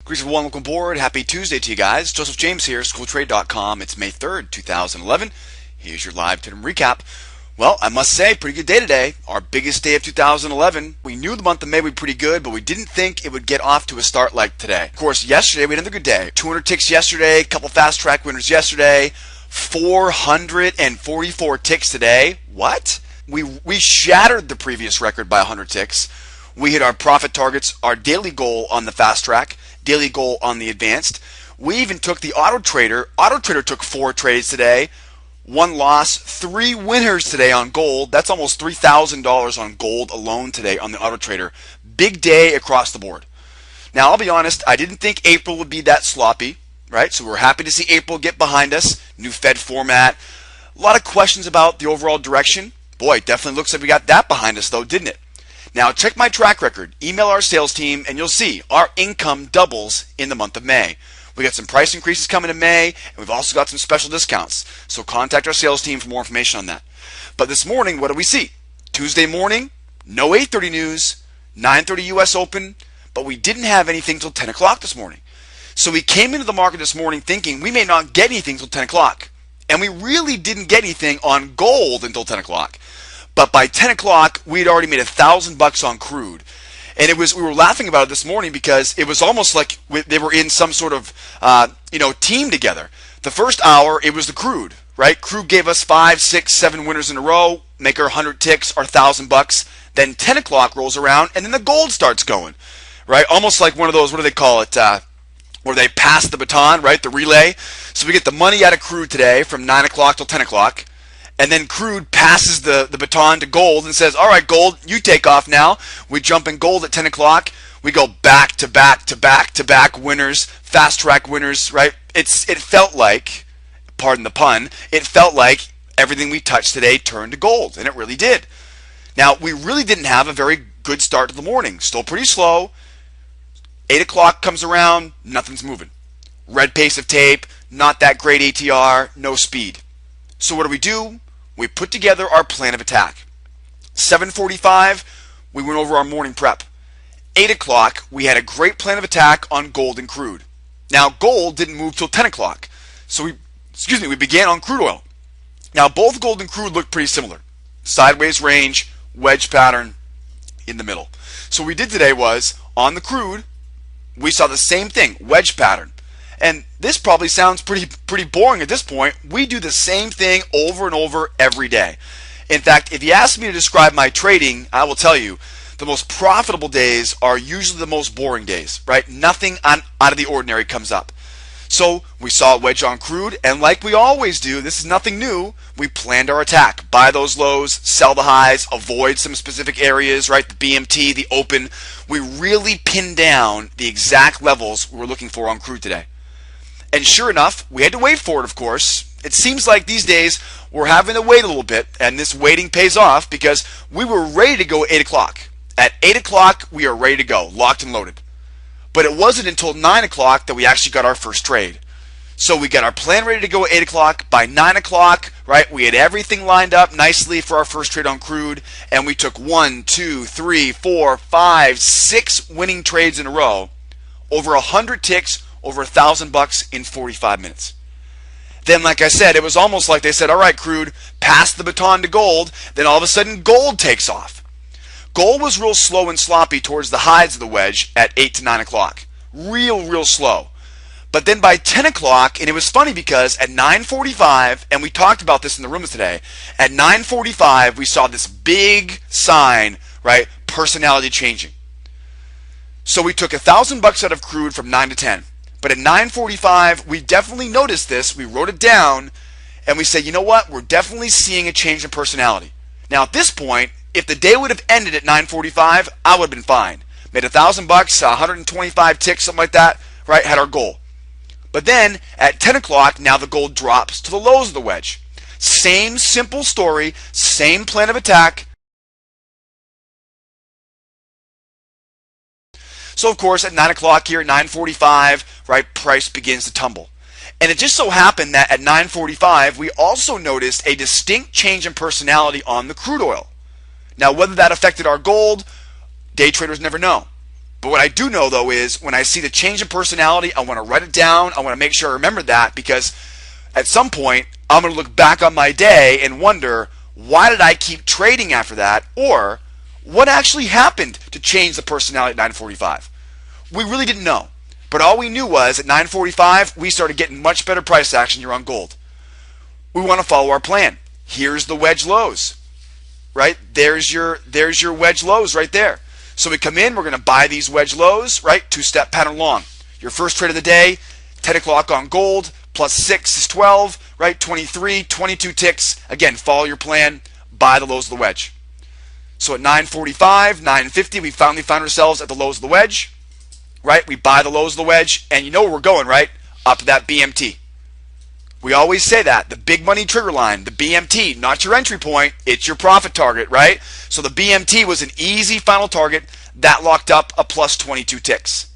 Greetings everyone, welcome aboard. Happy Tuesday to you guys. Joseph James here, schooltrade.com. It's May 3rd, 2011. Here's your live Totem recap. Well, I must say, pretty good day today. Our biggest day of 2011. We knew the month of May would be pretty good, but we didn't think it would get off to a start like today. Of course, yesterday we had another good day. 200 ticks yesterday, a couple fast track winners yesterday, 444 ticks today. What? We shattered the previous record by 100 ticks. We hit our profit targets, our daily goal on the fast track, daily goal on the advanced. We even took the auto trader. Auto trader took 4 trades today, 1 loss, 3 winners today on gold. That's almost $3,000 on gold alone today on the auto trader. Big day across the board. Now, I'll be honest, I didn't think April would be that sloppy, right? So we're happy to see April get behind us. New Fed format. A lot of questions about the overall direction. Boy, it definitely looks like we got that behind us though, didn't it? Now, check my track record. Email our sales team, and you'll see our income doubles in the month of May. We got some price increases coming in May, and we've also got some special discounts. So contact our sales team for more information on that. But this morning, what do we see? Tuesday morning, no 8:30 news, 9:30 U.S. Open, but we didn't have anything till 10 o'clock this morning. So we came into the market this morning thinking we may not get anything till 10 o'clock. And we really didn't get anything on gold until 10 o'clock. But by 10 o'clock, we'd already made $1,000 on crude. And we were laughing about it this morning because it was almost like they were in some sort of, team together. The first hour, it was the crude, right? Crude gave us 5, 6, 7 winners in a row, make our 100 ticks, our $1,000. Then 10 o'clock rolls around, and then the gold starts going, right? Almost like one of those, what do they call it? Where they pass the baton, right? The relay. So we get the money out of crude today from 9 o'clock till 10 o'clock. And then crude passes the baton to gold and says, all right, gold, you take off now. We jump in gold at 10 o'clock. We go back to back to back to back winners, fast track winners, right? It felt like, pardon the pun, it felt like everything we touched today turned to gold, and it really did. Now, we really didn't have a very good start to the morning. Still pretty slow. 8 o'clock comes around, nothing's moving. Red pace of tape, not that great ATR, no speed. So what do? We put together our plan of attack. 7:45, we went over our morning prep. 8 o'clock, we had a great plan of attack on gold and crude. Now, gold didn't move till 10 o'clock. So we began on crude oil. Now, both gold and crude look pretty similar. Sideways range, wedge pattern in the middle. So what we did today was, on the crude, we saw the same thing, wedge pattern. And this probably sounds pretty boring at this point. We do the same thing over and over every day. In fact, if you ask me to describe my trading, I will tell you the most profitable days are usually the most boring days, right? Nothing out of the ordinary comes up. So we saw a wedge on crude, and like we always do, this is nothing new, we planned our attack. Buy those lows, sell the highs, avoid some specific areas, right? The BMT, the open. We really pinned down the exact levels we were looking for on crude today. And sure enough, we had to wait for it, of course. It seems like these days we're having to wait a little bit, and this waiting pays off because we were ready to go at 8 o'clock. At 8 o'clock, we are ready to go, locked and loaded. But it wasn't until 9 o'clock that we actually got our first trade. So we got our plan ready to go at 8 o'clock. By 9 o'clock, right, we had everything lined up nicely for our first trade on crude, and we took 1, 2, 3, 4, 5, 6 winning trades in a row, over 100 ticks, over $1,000 in 45 minutes. Then, like I said, it was almost like they said, all right, crude, pass the baton to gold. Then all of a sudden, gold takes off. Gold was real slow and sloppy towards the highs of the wedge at 8 to 9 o'clock. Real slow. But then by 10 o'clock, and it was funny because at 9:45, and we talked about this in the rooms today, at 9:45, we saw this big sign, right? Personality changing. So we took $1,000 out of crude from 9 to 10. But at 9:45, we definitely noticed this. We wrote it down, and we said, you know what? We're definitely seeing a change in personality. Now, at this point, if the day would have ended at 9:45, I would have been fine. Made $1,000, 125 ticks, something like that, right? Had our goal. But then, at 10 o'clock, now the gold drops to the lows of the wedge. Same simple story, same plan of attack. So of course at 9 o'clock here, 9:45, right, price begins to tumble. And it just so happened that at 9:45, we also noticed a distinct change in personality on the crude oil. Now, whether that affected our gold, day traders never know. But what I do know, though, is when I see the change in personality, I want to write it down. I want to make sure I remember that, because at some point, I'm going to look back on my day and wonder, why did I keep trading after that? Or what actually happened to change the personality at 9:45? We really didn't know. But all we knew was at 9:45, we started getting much better price action here on gold. We want to follow our plan. Here's the wedge lows, right? There's your wedge lows right there. So we come in, we're going to buy these wedge lows, right? Two-step pattern long. Your first trade of the day, 10 o'clock on gold, plus 6 is 12, right? 23, 22 ticks. Again, follow your plan, buy the lows of the wedge. So at 9:45, 9:50, we finally found ourselves at the lows of the wedge, right? We buy the lows of the wedge, and you know where we're going, right? Up to that BMT. We always say that, the big money trigger line, the BMT, not your entry point, it's your profit target, right? So the BMT was an easy final target that locked up a plus 22 ticks.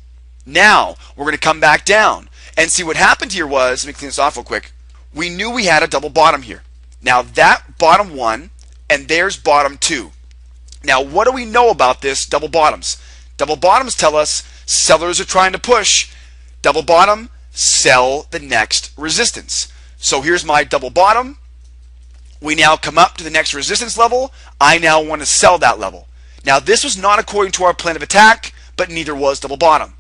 Now we're going to come back down and see what happened here was, let me clean this off real quick. We knew we had a double bottom here. Now that bottom one, and there's bottom two. Now what do we know about this double bottoms? Double bottoms tell us sellers are trying to push. Double bottom, sell the next resistance. So here's my double bottom. We now come up to the next resistance level. I now want to sell that level. Now this was not according to our plan of attack, but neither was double bottom.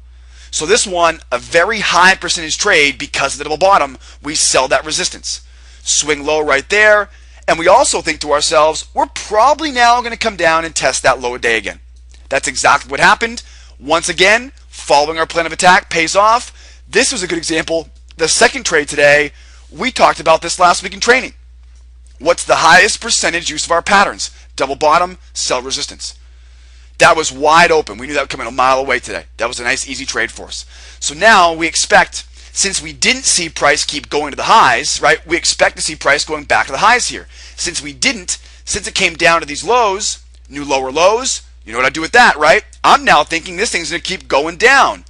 So this one, a very high percentage trade because of the double bottom, we sell that resistance. Swing low right there. And we also think to ourselves, we're probably now going to come down and test that low a day again. That's exactly what happened. Once again, following our plan of attack pays off. This was a good example. The second trade today, we talked about this last week in training. What's the highest percentage use of our patterns? Double bottom, sell resistance. That was wide open. We knew that would come in a mile away today. That was a nice, easy trade for us. So now we expect, since we didn't see price keep going to the highs, right? We expect to see price going back to the highs here. Since we didn't, since it came down to these lows, new lower lows, you know what I do with that, right? I'm now thinking this thing's going to keep going down.